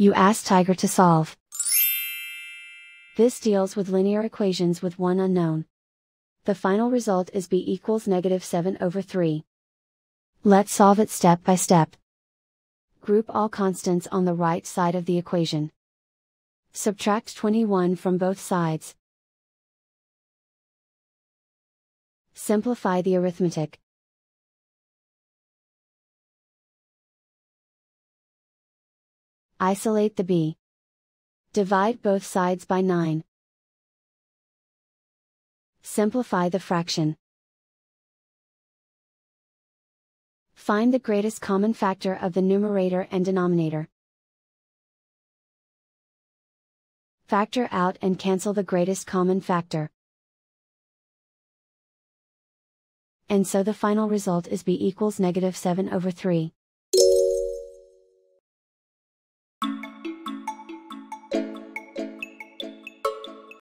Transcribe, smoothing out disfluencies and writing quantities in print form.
You ask Tiger to solve. This deals with linear equations with one unknown. The final result is b equals -7/3. Let's solve it step by step. Group all constants on the right side of the equation. Subtract 21 from both sides. Simplify the arithmetic. Isolate the b. Divide both sides by 9. Simplify the fraction. Find the greatest common factor of the numerator and denominator. Factor out and cancel the greatest common factor. And so the final result is b equals -7/3.